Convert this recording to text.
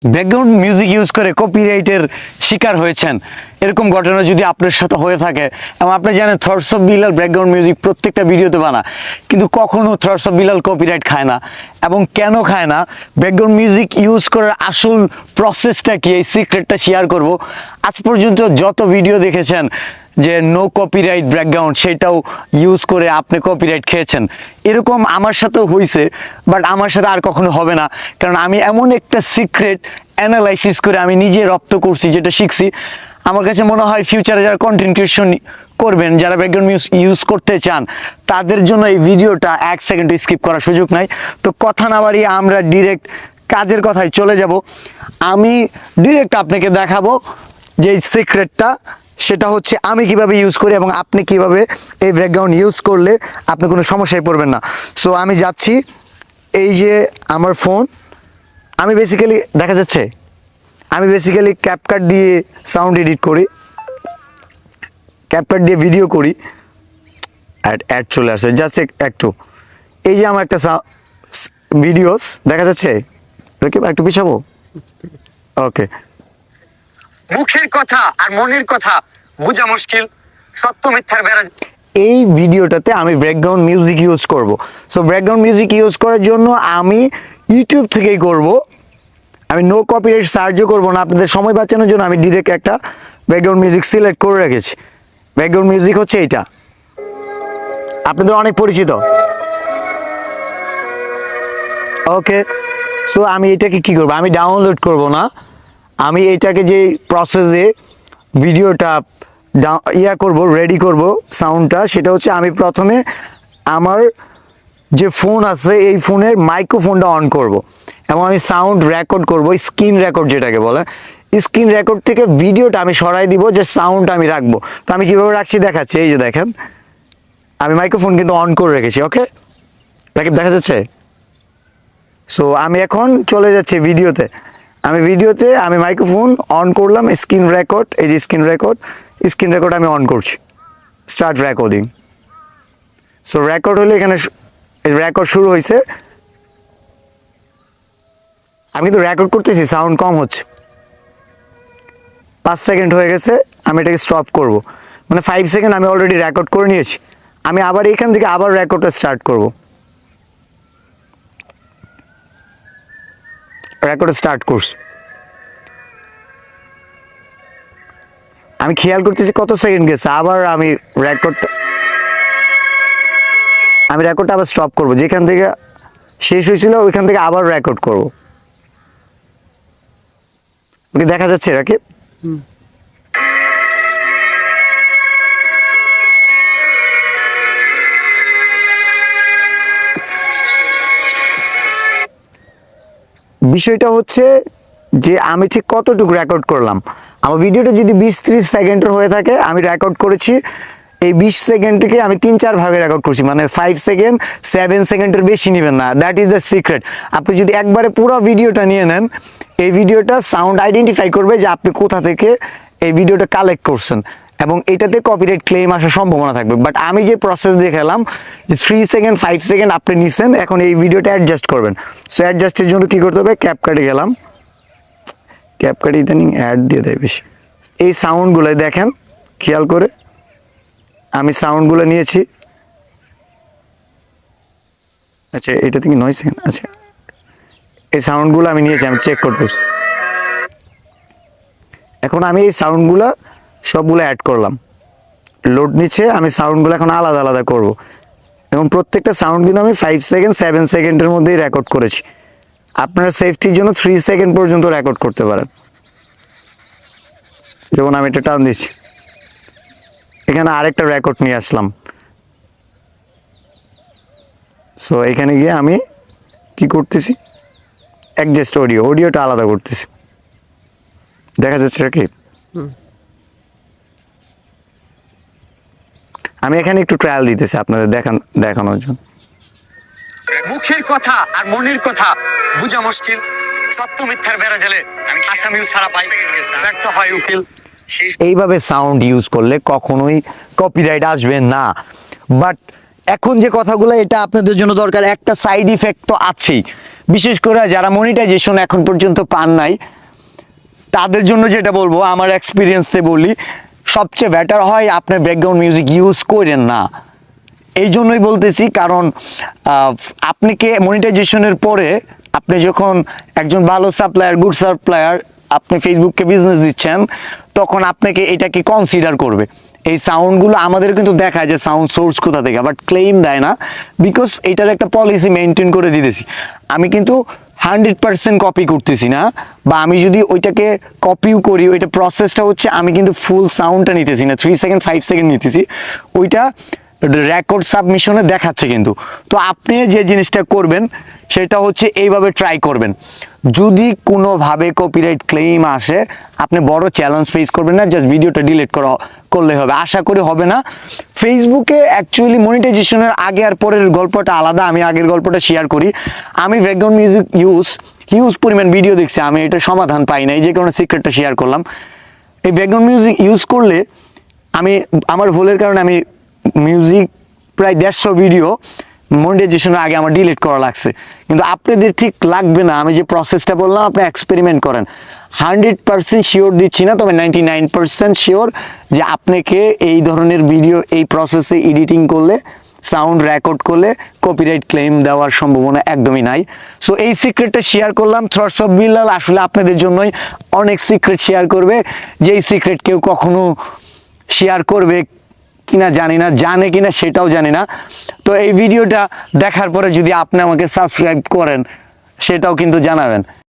Background music use করে কপিরাইটের শিকার হয়েছেন, এরকম ঘটনা যদি আপনার সাথে হয়ে থাকে, এবং আপনি জানেন thoughts of Bilal background music প্রত্যেকটা ভিডিওতে বানা, কিন্তু কখনো থটস অফ বিলাল কপিরাইট খায় না। এবং কেন খায় না, ব্যাকগ্রাউন্ড মিউজিক ইউজ করার আসল প্রসেসটা কি, এই সিক্রেটটা শেয়ার করব। আজ পর্যন্ত যত ভিডিও দেখেছেন যে নো কপিরাইট ব্যাকগ্রাউন্ড, সেটাও ইউজ করে আপনি কপিরাইট খেয়েছেন, এরকম আমার সাথেও হয়েছে, বাট আমার সাথে আর কখনো হবে না। কারণ আমি এমন একটা সিক্রেট অ্যানালাইসিস করে আমি নিজে রপ্ত করছি, যেটা শিখছি। আমার কাছে মনে হয় ফিউচারে যারা কন্টেন্ট ক্রিয়েশন করবেন, যারা ব্যাকগ্রাউন্ড ইউজ করতে চান, তাদের জন্য এই ভিডিওটা 1 সেকেন্ড স্কিপ করার সুযোগ নাই। তো কথা না বাড়িয়ে আমরা ডিরেক্ট কাজের কথায় চলে যাব। আমি ডিরেক্ট আপনাকে দেখাবো যে এই সিক্রেটটা, সেটা হচ্ছে আমি কিভাবে ইউজ করি এবং আপনি কিভাবে এই ব্যাকগ্রাউন্ড ইউজ করলে আপনি কোনো সমস্যায় পড়বেন না। সো আমি যাচ্ছি, এই যে আমার ফোন, আমি বেসিক্যালি দেখা যাচ্ছে আমি বেসিক্যালি ক্যাপকাট দিয়ে সাউন্ড এডিট করি, ক্যাপকাট দিয়ে ভিডিও করি। অ্যাড চলে আসছে জাস্ট একটু। এই যে আমার একটা ভিডিওস দেখা যাচ্ছে, একটু পিছাবো, ওকে। মুখের কথা আর মনের কথা বোঝা মুশকিল, সত্য মিথ্যার বেড়া। এই ভিডিওটাতে আমি ব্যাকগ্রাউন্ড মিউজিক ইউজ করব। সো ব্যাকগ্রাউন্ড মিউজিক ইউজ করার জন্য আমি ইউটিউব থেকেই করব, আমি নো কপিরাইট সার্চও করবো না। আপনাদের সময় বাঁচানোর জন্য আমি ডিরেক্ট একটা ব্যাকগ্রাউন্ড মিউজিক সিলেক্ট করে রেখেছি। ব্যাকগ্রাউন্ড মিউজিক হচ্ছে এইটা, আপনাদের অনেক পরিচিত। ওকে, সো আমি এটাকে কি করব, আমি ডাউনলোড করব না, আমি এটাকে যে প্রসেসে ভিডিওটা করব, রেডি করব সাউন্ডটা, সেটা হচ্ছে আমি প্রথমে আমার যে ফোন আছে এই ফোনের মাইক্রোফোনটা অন করব এবং আমি সাউন্ড রেকর্ড করব, স্ক্রিন রেকর্ড যেটাকে বলে। স্ক্রিন রেকর্ড থেকে ভিডিওটা আমি সরাই দিব, যে সাউন্ডটা আমি রাখবো। তো আমি কীভাবে রাখছি দেখাচ্ছি, এই যে দেখেন আমি মাইক্রোফোন কিন্তু অন করে রেখেছি। ওকে, দেখা যাচ্ছে। সো আমি এখন চলে যাচ্ছি ভিডিওতে, আমি মাইক্রোফোন অন করলাম, স্ক্রিন রেকর্ড, এই যে স্ক্রিন রেকর্ড আমি অন করছি, স্টার্ট রেকর্ডিং। সো রেকর্ড হলে এখানে রেকর্ড শুরু হয়েছে, আমি কিন্তু রেকর্ড করতেছি, সাউন্ড কম হচ্ছে। 5 সেকেন্ড হয়ে গেছে, আমি এটাকে স্টপ করব, মানে 5 সেকেন্ড আমি অলরেডি রেকর্ড করে নিয়েছি। আমি আবার এখান থেকে আবার রেকর্ডটা স্টার্ট করব, রেকর্ড স্টার্ট করছি। আমি খেয়াল করতেছি কত সেকেন্ড গেছে, আবার আমি রেকর্ডটা আবার স্টপ করব, যেখান থেকে শেষ হয়েছিল ওইখান থেকে আবার রেকর্ড করব। ওকে, দেখা যাচ্ছে রাকিব? বিষয়টা হচ্ছে যে আমি ঠিক কতটুকু রেকর্ড করলাম। আমার ভিডিওটা যদি 20-30 সেকেন্ডের হয়ে থাকে, আমি রেকর্ড করেছি এই 20 সেকেন্ডকে আমি 3-4 ভাগে রেকর্ড করছি, মানে 5 সেকেন্ড 7 সেকেন্ডের বেশি নেবেন না। That is the secret. আপনি যদি একবারে পুরো ভিডিওটা নিয়ে নেন, এই ভিডিওটা সাউন্ড আইডেন্টিফাই করবে যে আপনি কোথা থেকে এই ভিডিওটা কালেক্ট করছেন, এবং এটাতে কপিরাইট ক্লেম আসার সম্ভাবনা থাকবে। বাট আমি যে প্রসেস দেখালাম যে 3 সেকেন্ড 5 সেকেন্ড আপনি নিছেন, এখন এই ভিডিওটা অ্যাডজাস্ট করবেন। সো অ্যাডজাস্টের জন্য কী করতে হবে, ক্যাপকাটে গেলাম, ক্যাপকাটে ইদানিং অ্যাড দিয়ে দেয় বেশি। এই সাউন্ডগুলো দেখেন খেয়াল করে, আমি সাউন্ডগুলো নিয়েছি। আচ্ছা, এটা থেকে 9 সেকেন্ড। আচ্ছা, এই সাউন্ডগুলো আমি নিয়েছি, আমি চেক করতেছি। এখন আমি এই সাউন্ডগুলো সবগুলো অ্যাড করলাম, লোড নিচ্ছে। আমি সাউন্ডগুলো এখন আলাদা আলাদা করব। এখন প্রত্যেকটা সাউন্ড কিন্তু আমি 5 সেকেন্ড 7 সেকেন্ডের মধ্যেই রেকর্ড করেছি। আপনারা সেফটির জন্য 3 সেকেন্ড পর্যন্ত রেকর্ড করতে পারেন। যেমন আমি এটা টান দিচ্ছি, এখানে আরেকটা রেকর্ড নিয়ে আসলাম। সো এখানে গিয়ে আমি কি করতেছি, অ্যাডজাস্ট অডিওটা আলাদা করতেছি। দেখা যাচ্ছে কি, আমি এখানে একটু ট্রায়াল দিতেছি আপনাদের দেখানোর জন্য। মুখের কথা আর মনের কথা বোঝা মুশকিল, সত্য মিথ্যার বেড়া জালে আসামিও ছাড়া পাই, ব্যর্থ হয় উকিল। এইভাবে সাউন্ড ইউজ করলে কখনোই কপিরাইট আসবে না। বাট এখন যে কথাগুলো, এটা আপনাদের জন্য দরকার, একটা সাইড ইফেক্ট তো আছেই। বিশেষ করে যারা মনিটাইজেশন এখন পর্যন্ত পান নাই তাদের জন্য যেটা বলবো, আমার এক্সপিরিয়েন্সে বলি, সবচেয়ে বেটার হয় আপনার ব্যাকগ্রাউন্ড মিউজিক ইউজ করেন না। এই জন্যই বলতেছি, কারণ আপনাকে মনিটাইজেশনের পরে আপনি যখন একজন ভালো সাপ্লায়ার, গুড সাপ্লায়ার, আপনি ফেসবুককে বিজনেস দিচ্ছেন, তখন আপনাকে এটাকে কনসিডার করবে। এই সাউন্ডগুলো আমাদের কিন্তু দেখায় যে সাউন্ড সোর্স কোথা থেকে, বাট ক্লেম দেয় না, বিকজ এটার একটা পলিসি মেনটেন করে দিতেছি। আমি কিন্তু 100% কপি করতেছি না, বা আমি যদি ওইটাকে কপিও করি, ওইটা প্রসেসটা হচ্ছে আমি কিন্তু ফুল সাউন্ডটা নিতেছি না, 3 সেকেন্ড 5 সেকেন্ড নিতেছি, ওইটা রেকর্ড সাবমিশনে দেখাচ্ছে কিন্তু। তো আপনি যে জিনিসটা করবেন সেটা হচ্ছে এইভাবে ট্রাই করবেন। যদি কোনোভাবে কপিরাইট ক্লেম আসে, আপনি বড় চ্যালেঞ্জ ফেস করবেন না, জাস্ট ভিডিওটা ডিলিট করলে হবে। আশা করি হবে না। ফেসবুকে অ্যাকচুয়ালি মনিটাইজেশনের আগে আর পরের গল্পটা আলাদা, আমি আগের গল্পটা শেয়ার করি। আমি ব্যাকগ্রাউন্ড মিউজিক হিউজ পরিমাণ ভিডিও দেখছি, আমি এটা সমাধান পাই না, এই যে কোনো সিক্রেটটা শেয়ার করলাম। এই ব্যাকগ্রাউন্ড মিউজিক ইউজ করলে আমার ভুলের কারণে আমি মিউজিক প্রায় 150 ভিডিও মনিটাইজেশনের আগে আমার ডিলিট করা লাগছে। কিন্তু আপনাদের ঠিক লাগবে না, আমি যে প্রসেসটা বললাম আপনি এক্সপেরিমেন্ট করেন। 100% শিওর দিচ্ছি না, তবে 99% শিওর যে আপনাকে এই ধরনের ভিডিও এই প্রসেসে এডিটিং করলে, সাউন্ড রেকর্ড করলে কপিরাইট ক্লেম দেওয়ার সম্ভাবনা একদমই নাই। সো এই সিক্রেটটা শেয়ার করলাম। থটস অফ বিল্লাল আসলে আপনাদের জন্যই অনেক সিক্রেট শেয়ার করবে, যেই সিক্রেট কেউ কখনো শেয়ার করবে কিনা জানি না, জানে কিনা সেটাও জানি না। তো এই ভিডিওটা দেখার পরে যদি আপনি আমাকে সাবস্ক্রাইব করেন, সেটাও কিন্তু জানাবেন।